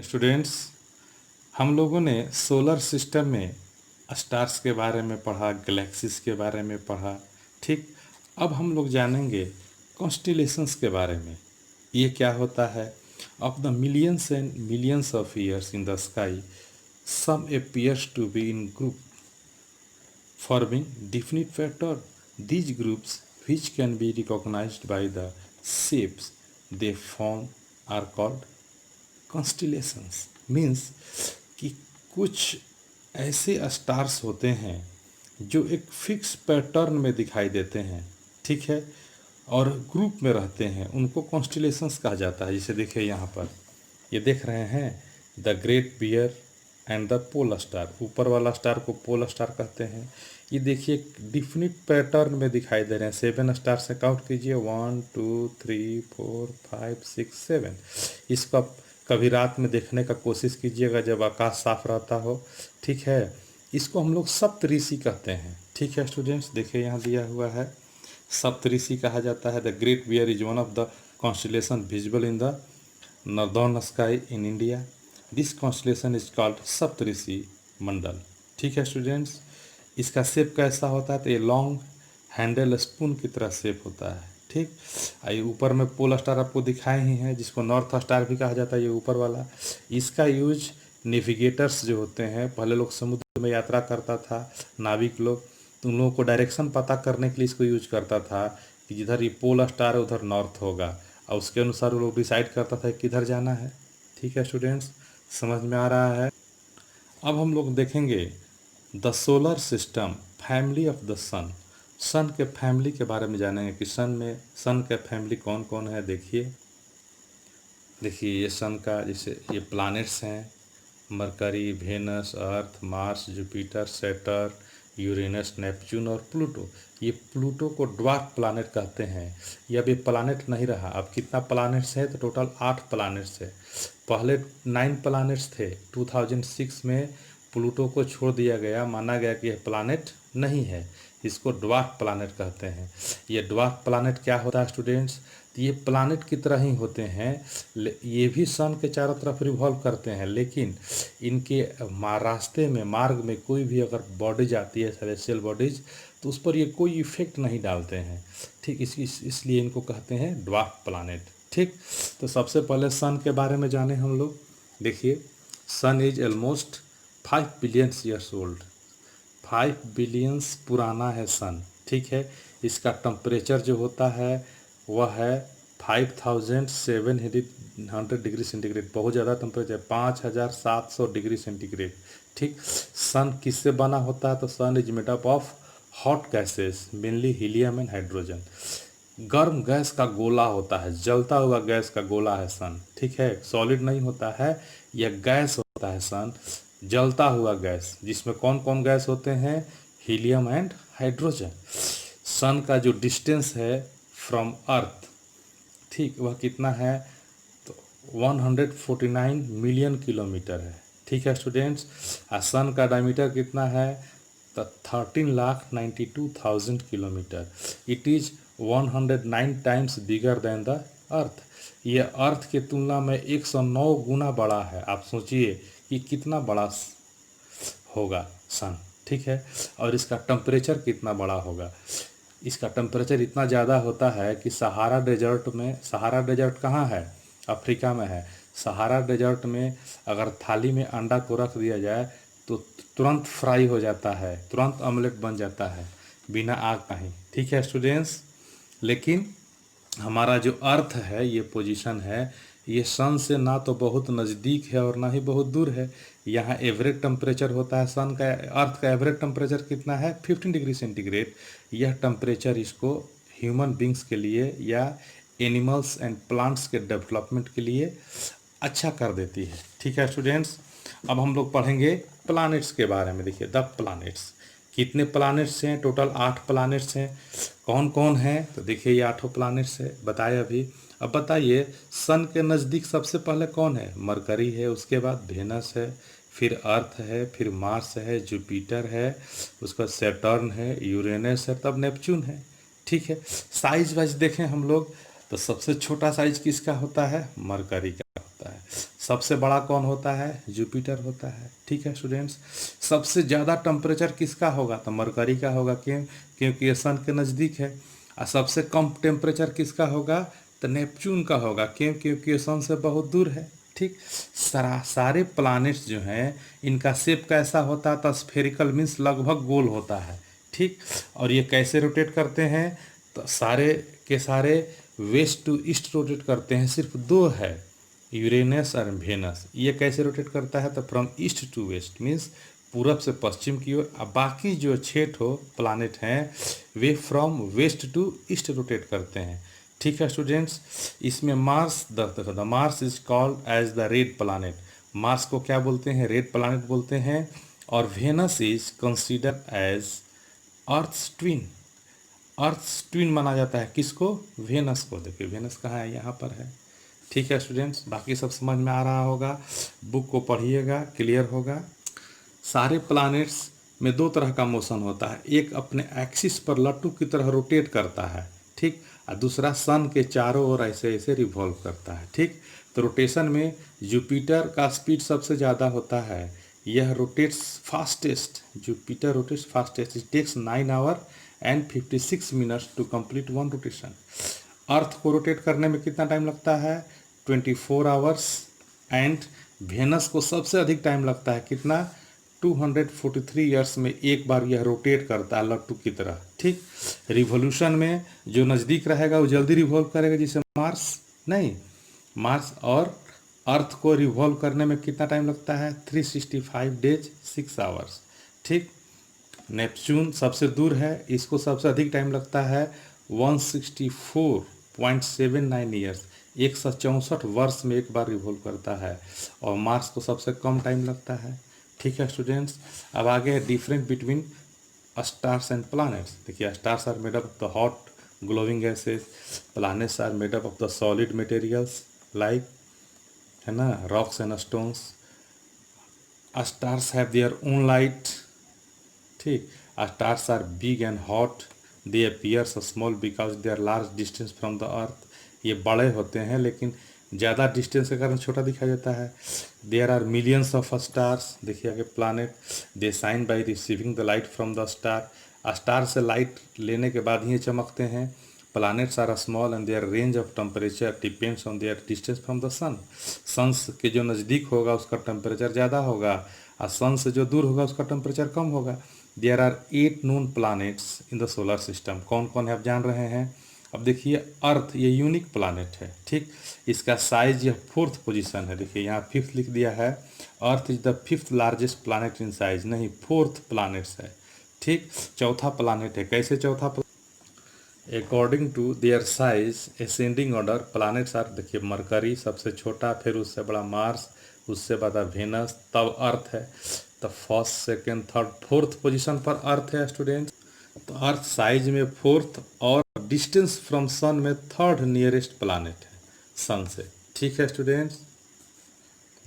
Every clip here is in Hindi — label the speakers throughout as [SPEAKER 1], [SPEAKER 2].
[SPEAKER 1] स्टूडेंट्स, हम लोगों ने सोलर सिस्टम में स्टार्स के बारे में पढ़ा, गैलेक्सीज के बारे में पढ़ा। ठीक, अब हम लोग जानेंगे कॉन्स्टिलेशंस के बारे में। ये क्या होता है? Of the millions and millions of years in the sky, some appears to be in group forming definite pattern. These groups, which can be recognized by the shapes they form, are called constellations. Means कि कुछ ऐसे स्टार्स होते हैं जो एक फिक्स पैटर्न में दिखाई देते हैं, ठीक है, और ग्रुप में रहते हैं, उनको कॉन्स्टिलेशंस कहा जाता है। जैसे देखिए यहाँ पर ये देख रहे हैं, the great bear and the pole star. ऊपर वाला स्टार को पोल स्टार कहते हैं। ये देखिए डिफिनिट पैटर्न में दिखाई दे रहे हैं। 7 स्टार से काउंट कीजिए, 1 2 3 4 5 6 7। इसको आप कभी रात में देखने का कोशिश कीजिएगा जब आकाश साफ रहता हो, ठीक है। इसको हम लोग सप्तऋषि कहते हैं, ठीक है स्टूडेंट्स। देखिए यहाँ दिया हुआ है, सप्तऋषि कहा जाता है। The great bear is one of the constellation visible in the northern sky in India. This constellation is called Saptarishi मंडल, ठीक है स्टूडेंट्स। इसका शेप कैसा होता है? तो ये लॉन्ग हैंडल स्पून की तरह शेप होता है, ठीक। ये ऊपर में पोल स्टार आपको दिखाए ही हैं, जिसको नॉर्थ स्टार भी कहा जाता है, ये ऊपर वाला। इसका यूज नेविगेटर्स जो होते हैं, पहले लोग समुद्र में यात्रा करता था, नाविक लोग, तो उन लोगों को डायरेक्शन पता करने के लिए इसको यूज करता था कि जिधर ये पोल स्टार है उधर नॉर्थ होगा, और उसके अनुसार वो लोग डिसाइड करता था किधर जाना है, ठीक है स्टूडेंट्स। समझ में आ रहा है? अब हम लोग देखेंगे the solar system, family of the sun. Sun के फैमिली के बारे में जानेंगे कि सन के फैमिली कौन कौन है। देखिए ये सन का, जैसे ये प्लैनेट्स हैं, Mercury, Venus, Earth, Mars, Jupiter, Saturn, Uranus, Neptune और प्लूटो। ये प्लूटो को ड्वार्फ प्लैनेट कहते हैं। ये अभी प्लैनेट नहीं रहा। अब कितना प्लैनेट्स है? तो टोटल 8 प्लैनेट्स है। पहले 9 प्लैनेट्स थे। 2006 में प्लूटो को छोड़ दिया गया, माना गया कि यह प्लैनेट नहीं है। इसको ड्वार्फ प्लैनेट कहते हैं। ये ड्वार्फ प्लैनेट क्या होता है स्टूडेंट्स? तो ये प्लैनेट की तरह ही होते हैं, ये भी सन के चारों तरफ रिवॉल्व करते हैं, लेकिन इनके रास्ते में, मार्ग में कोई भी अगर बॉडीज आती है, सेलेस्टियल बॉडीज, तो उस पर ये कोई इफेक्ट नहीं डालते हैं, ठीक। इसलिए इनको कहते हैं ड्वार्फ प्लैनेट, ठीक। तो सबसे पहले सन के बारे में जाने हम लोग। देखिए, sun is almost 5 billion years old. 5 billions पुराना है सन, ठीक है। इसका टेम्परेचर जो होता है वह है 5700 डिग्री सेंटीग्रेड। बहुत ज़्यादा टेम्परेचर, 5700 डिग्री सेंटीग्रेड, ठीक। सन किससे बना होता है? तो sun is made up of hot gases, mainly helium and hydrogen. गर्म गैस का गोला होता है, जलता हुआ गैस का गोला है सन, ठीक है। सॉलिड नहीं होता है, यह गैस होता है सन, जलता हुआ गैस, जिसमें कौन कौन गैस होते हैं? Helium and hydrogen. सन का जो डिस्टेंस है फ्रॉम अर्थ, ठीक, वह कितना है? तो 149 मिलियन किलोमीटर है, ठीक है स्टूडेंट्स। और सन का डायमीटर कितना है? तो 13,92,000 kilometre. It is 109 times bigger than the earth. ये अर्थ के तुलना में 109 गुना बड़ा है। आप सोचिए कि कितना बड़ा होगा सन, ठीक है। और इसका टेम्परेचर कितना बड़ा होगा? इसका टेम्परेचर इतना ज़्यादा होता है कि सहारा डेजर्ट में, सहारा डेजर्ट कहाँ है? अफ्रीका में है। सहारा डेजर्ट में अगर थाली में अंडा को रख दिया जाए तो तुरंत फ्राई हो जाता है, तुरंत ऑमलेट बन जाता है, बिना आग का ही, ठीक है स्टूडेंट्स। लेकिन हमारा जो अर्थ है, ये पोजीशन है, ये सन से ना तो बहुत नज़दीक है और ना ही बहुत दूर है। यहाँ एवरेज टेम्परेचर होता है सन का, अर्थ का एवरेज टेम्परेचर कितना है? 15 डिग्री सेंटीग्रेड। यह टेम्परेचर इसको ह्यूमन बींग्स के लिए या एनिमल्स एंड प्लांट्स के डेवलपमेंट के लिए अच्छा कर देती है, ठीक है स्टूडेंट्स। अब हम लोग पढ़ेंगे प्लैनेट्स के बारे में। देखिए द प्लैनेट्स, कितने प्लैनेट्स हैं? टोटल 8 प्लैनेट्स हैं। कौन कौन हैं? तो देखिए ये 8 प्लैनेट्स है, बताए अभी। अब बताइए, सन के नज़दीक सबसे पहले कौन है? मरकरी है, उसके बाद वेनस है, फिर अर्थ है, फिर मार्स है, जुपिटर है, उसका सैटर्न है, यूरेनस है, तब नेपच्यून है, ठीक है। साइज वाइज देखें हम लोग तो सबसे छोटा साइज किसका होता है? मरकरी का होता होता है। सबसे बड़ा कौन होता है? जुपिटर होता है। ठीक है स्टूडेंट्स। सबसे ज़्यादा टेम्परेचर किसका होगा? तो मरकरी का होगा। क्यों? क्योंकि ये सन के नज़दीक है। और सबसे कम टेम्परेचर किसका होगा? तो नेपच्यून का होगा। क्यों? क्योंकि ये सन से बहुत दूर है। ठीक। सारे प्लैनेट्स जो हैं इनका शेप कैसा होता है? तो स्फेरिकल मीन्स लगभग गोल होता है। ठीक। और ये कैसे रोटेट करते हैं? तो सारे के सारे वेस्ट टू ईस्ट रोटेट करते हैं। सिर्फ दो है, यूरेनस और वेनस। ये कैसे रोटेट करता है? तो from east to west means पूरब से पश्चिम की ओर। अब बाकी जो 6 प्लानेट हैं वे from west to east rotate करते हैं। ठीक है स्टूडेंट्स। इसमें Mars the Mars is called as the red planet. Mars को क्या बोलते हैं? रेड प्लानेट बोलते हैं। और Venus is consider as Earth's twin. Earth's twin माना जाता है। किसको? वेनस को। देखिए वेनस कहाँ है? यहाँ पर है। ठीक है स्टूडेंट्स। बाकी सब समझ में आ रहा होगा। बुक को पढ़िएगा, क्लियर होगा। सारे प्लैनेट्स में दो तरह का मोशन होता है। एक अपने एक्सिस पर लट्टू की तरह रोटेट करता है। ठीक। और दूसरा सन के चारों ओर ऐसे ऐसे रिवॉल्व करता है। ठीक। तो रोटेशन में जुपिटर का स्पीड सबसे ज़्यादा होता है। यह rotates fastest. Jupiter rotates fastest. It takes 9 hour and 56 minutes to complete one rotation. Earth को रोटेट करने में कितना टाइम लगता है? 24 आवर्स। एंड वेनस को सबसे अधिक टाइम लगता है। कितना? 243 ईयर्स में एक बार यह रोटेट करता है लट्टू की तरह। ठीक। रिवॉल्यूशन में जो नज़दीक रहेगा वो जल्दी रिवॉल्व करेगा, जिसे मार्स नहीं। मार्स और अर्थ को रिवॉल्व करने में कितना टाइम लगता है? 365 डेज 6 आवर्स। ठीक। नेपच्यून सबसे दूर है, इसको सबसे अधिक टाइम लगता है 164.79 ईयर्स। 164 वर्ष में एक बार रिवॉल्व करता है। और मार्स को सबसे कम टाइम लगता है। ठीक है स्टूडेंट्स। अब आगे है difference between stars and planets. देखिए stars are made up of the hot glowing gases. Planets are made up of the solid materials like, है ना, rocks and stones. Stars have their own light. ठीक। Stars are big and hot. They appears small because they are large distance from the earth. ये बड़े होते हैं लेकिन ज़्यादा डिस्टेंस के कारण छोटा दिखाई देता है। There are millions of stars. देखिए आगे planet. They shine by receiving the light from the star. Star से लाइट लेने के बाद ही ये चमकते हैं। Planets are small and their range of temperature depends on their distance from the sun. Sun के जो नज़दीक होगा उसका टेम्परेचर ज़्यादा होगा और सन से जो दूर होगा उसका टेम्परेचर कम होगा। There are 8 known planets in the solar system. कौन कौन है आप जान रहे हैं। अब देखिए अर्थ ये यूनिक प्लैनेट है। ठीक। इसका साइज यह 4th पोजीशन है। देखिए यहाँ 5th लिख दिया है। Earth is the 5th largest planet in size, नहीं 4th प्लैनेट्स है। ठीक। चौथा प्लैनेट है। कैसे चौथा? According to their size ascending order planets are. देखिए मरकरी सबसे छोटा, फिर उससे बड़ा मार्स, उससे बड़ा वेनस, तब अर्थ है। तो first, second, third, 4th position पर अर्थ है स्टूडेंट। तो अर्थ साइज में 4th और डिस्टेंस फ्रॉम सन में 3rd नियरेस्ट प्लैनेट है सन से। ठीक है स्टूडेंट्स।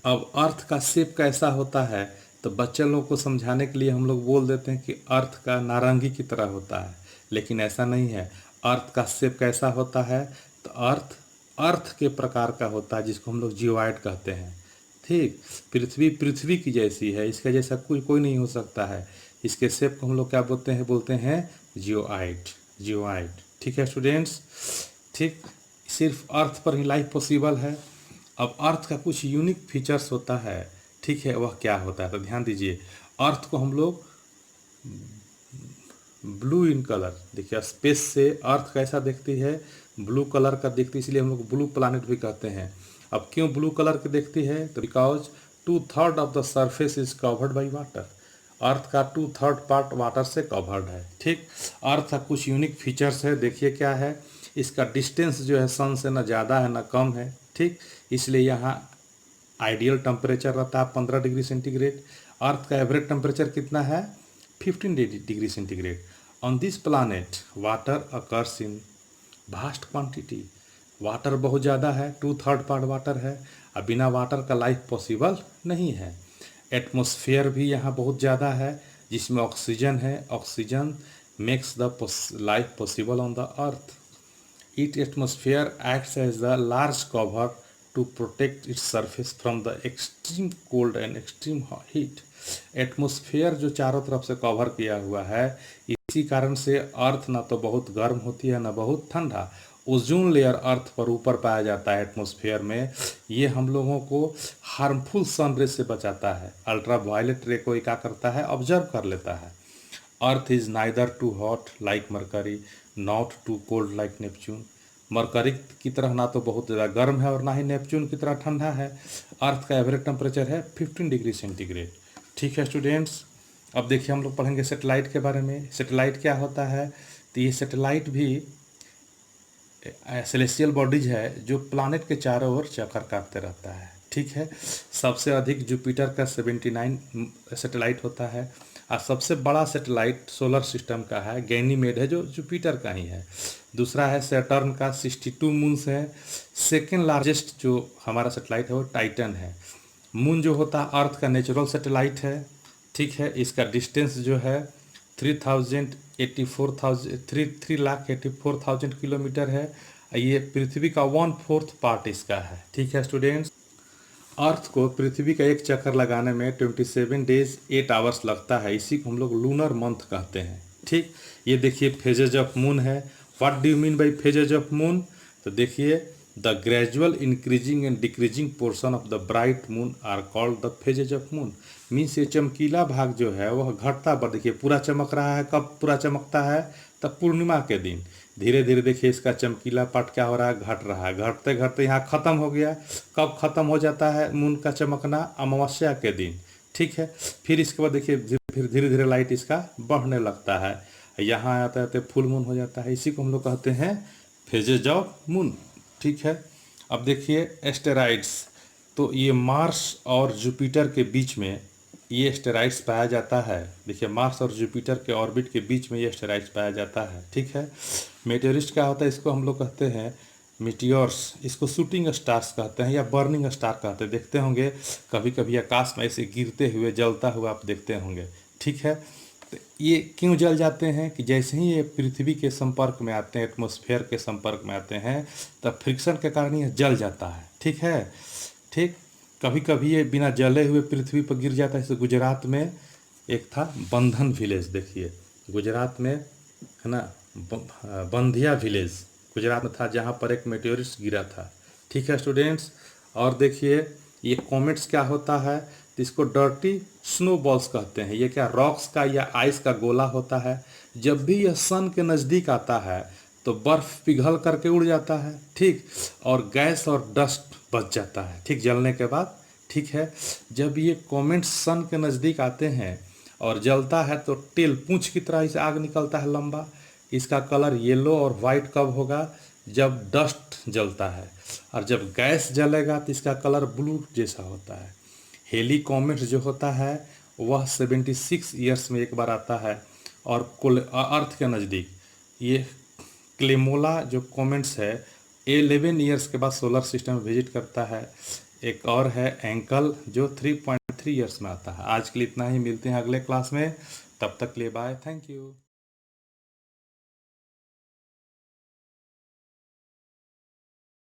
[SPEAKER 1] अब अर्थ का शेप कैसा होता है? तो बच्चे लोगों को समझाने के लिए हम लोग बोल देते हैं कि अर्थ का नारंगी की तरह होता है, लेकिन ऐसा नहीं है। अर्थ का शेप कैसा होता है? तो अर्थ अर्थ के प्रकार का होता है, जिसको हम लोग जियोइड कहते हैं। ठीक। पृथ्वी पृथ्वी की जैसी है, इसके जैसा कोई कोई नहीं हो सकता है। इसके शेप को हम लोग क्या बोलते हैं? बोलते हैं जियोइड। जियोइड। ठीक है स्टूडेंट्स। ठीक। सिर्फ अर्थ पर ही लाइफ पॉसिबल है। अब अर्थ का कुछ यूनिक फीचर्स होता है। ठीक है, वह क्या होता है? तो ध्यान दीजिए। अर्थ को हम लोग ब्लू इन कलर, देखिए स्पेस से अर्थ कैसा दिखती है? ब्लू कलर का दिखती है, इसलिए हम लोग ब्लू प्लैनेट भी कहते हैं। अब क्यों ब्लू कलर की दिखती है? तो because 2/3 of the surface is covered by water. Earth का 2/3 पार्ट वाटर से कवर्ड है। ठीक। अर्थ का कुछ यूनिक फीचर्स है। देखिए क्या है? इसका डिस्टेंस जो है सन से ना ज़्यादा है ना कम है। ठीक। इसलिए यहाँ आइडियल टेम्परेचर रहता है 15 डिग्री सेंटीग्रेड। अर्थ का एवरेज टेम्परेचर कितना है? 15 degree centigrade. On this planet water occurs in vast quantity. Water बहुत ज़्यादा है, 2/3 पार्ट वाटर है। अब बिना वाटर का लाइफ पॉसिबल नहीं है। एटमॉस्फेयर भी यहाँ बहुत ज़्यादा है, जिसमें ऑक्सीजन है। Oxygen makes the life possible on the earth. It atmosphere acts as the large cover to protect its surface from the extreme cold and extreme heat. Atmosphere जो चारों तरफ से कवर किया हुआ है, इसी कारण से अर्थ ना तो बहुत गर्म होती है ना बहुत ठंडा। ओजोन लेयर अर्थ पर ऊपर पाया जाता है एटमॉस्फेयर में। ये हम लोगों को हार्मफुल सन रे से बचाता है। अल्ट्रा वायलेट रे को ये क्या करता है, ऑब्जर्व कर लेता है। Earth is neither too hot like Mercury not too cold like Neptune. Mercury की तरह ना तो बहुत ज़्यादा गर्म है और ना ही नेपच्यून की तरह ठंडा है। अर्थ का एवरेज टेम्परेचर है 15 डिग्री सेंटीग्रेड। ठीक है स्टूडेंट्स, अब देखिए हम लोग पढ़ेंगे सैटेलाइट के बारे में। सैटेलाइट क्या होता है, तो ये सैटेलाइट भी सेलेस्टियल बॉडीज है जो प्लानेट के चारों ओर चक्कर काटते रहता है। ठीक है, सबसे अधिक जुपिटर का 79 सैटेलाइट होता है और सबसे बड़ा सैटेलाइट सोलर सिस्टम का है गैनीमेड है जो जुपिटर का ही है। दूसरा है सैटर्न का 62 मून्स है। सेकेंड लार्जेस्ट जो हमारा सैटेलाइट है वो टाइटन है। मून जो होता है अर्थ का नेचुरल सैटेलाइट है। ठीक है, इसका डिस्टेंस जो है 3,84,000 किलोमीटर है। ये पृथ्वी का 1/4 पार्ट इसका है। ठीक है स्टूडेंट्स, अर्थ को पृथ्वी का एक चक्कर लगाने में 27 डेज 8 आवर्स लगता है। इसी को हम लोग लूनर मंथ कहते हैं। ठीक, ये देखिए फेजेज ऑफ मून है। What do you mean by phases of moon, तो देखिए the gradual increasing and decreasing portion of the bright moon are called the phases of moon. Means ये चमकीला भाग जो है वह घटता पर, देखिए पूरा चमक रहा है। कब पूरा चमकता है, तब पूर्णिमा के दिन। धीरे धीरे देखिए इसका चमकीला पार्ट क्या हो रहा है, घट रहा है। घटते घटते यहाँ ख़त्म हो गया। कब ख़त्म हो जाता है मून का चमकना, अमावस्या के दिन। ठीक है, फिर इसके बाद देखिए फिर धीरे धीरे लाइट इसका बढ़ने लगता है। यहाँ आते आते फुल मून हो जाता है। इसी को हम लोग कहते हैं फेजेज ऑफ मून। ठीक है, अब देखिए एस्टेरॉइड्स, तो ये मार्स और जुपिटर के बीच में ये एस्टेरॉइड्स पाया जाता है। देखिए मार्स और जुपिटर के ऑर्बिट के बीच में ये एस्टेरॉइड्स पाया जाता है। ठीक है, मेटेरिस्ट क्या होता है, इसको हम लोग कहते हैं मीटियोर्स। इसको शूटिंग स्टार्स कहते हैं या बर्निंग स्टार कहते हैं। देखते होंगे कभी कभी आकाश में ऐसे गिरते हुए जलता हुआ आप देखते होंगे। ठीक है, तो ये क्यों जल जाते हैं कि जैसे ही ये पृथ्वी के संपर्क में आते हैं, एटमॉस्फेयर के संपर्क में आते हैं, तब फ्रिक्शन के कारण ये जल जाता है। ठीक है, ठीक, कभी कभी ये बिना जले हुए पृथ्वी पर गिर जाता है। जैसे गुजरात में एक था बंधन विलेज, देखिए गुजरात में है ना, बंधिया विलेज गुजरात में था जहाँ पर एक मेटेरिस्ट गिरा था। ठीक है स्टूडेंट्स, और देखिए ये कॉमेट्स क्या होता है, तो इसको डर्टी स्नो बॉल्स कहते हैं। ये क्या रॉक्स का या आइस का गोला होता है। जब भी यह सन के नज़दीक आता है तो बर्फ़ पिघल करके उड़ जाता है। ठीक, और गैस और डस्ट बच जाता है ठीक जलने के बाद। ठीक है, जब ये कॉमेट्स सन के नज़दीक आते हैं और जलता है तो टेल पूंछ की तरह इसे आग निकलता है लंबा। इसका कलर येलो और वाइट कब होगा, जब डस्ट जलता है। और जब गैस जलेगा तो इसका कलर ब्लू जैसा होता है। हेली कॉमेट्स जो होता है वह 76 ईयर्स में एक बार आता है। और अर्थ के नज़दीक ये क्लेमोला जो कॉमेट्स है 11 ईयर्स के बाद सोलर सिस्टम में विजिट करता है। एक और है एंकल जो 3.3 ईयर्स में आता है। आज के लिए इतना ही, मिलते हैं अगले क्लास में। तब तक के लिए बाय, थैंक यू।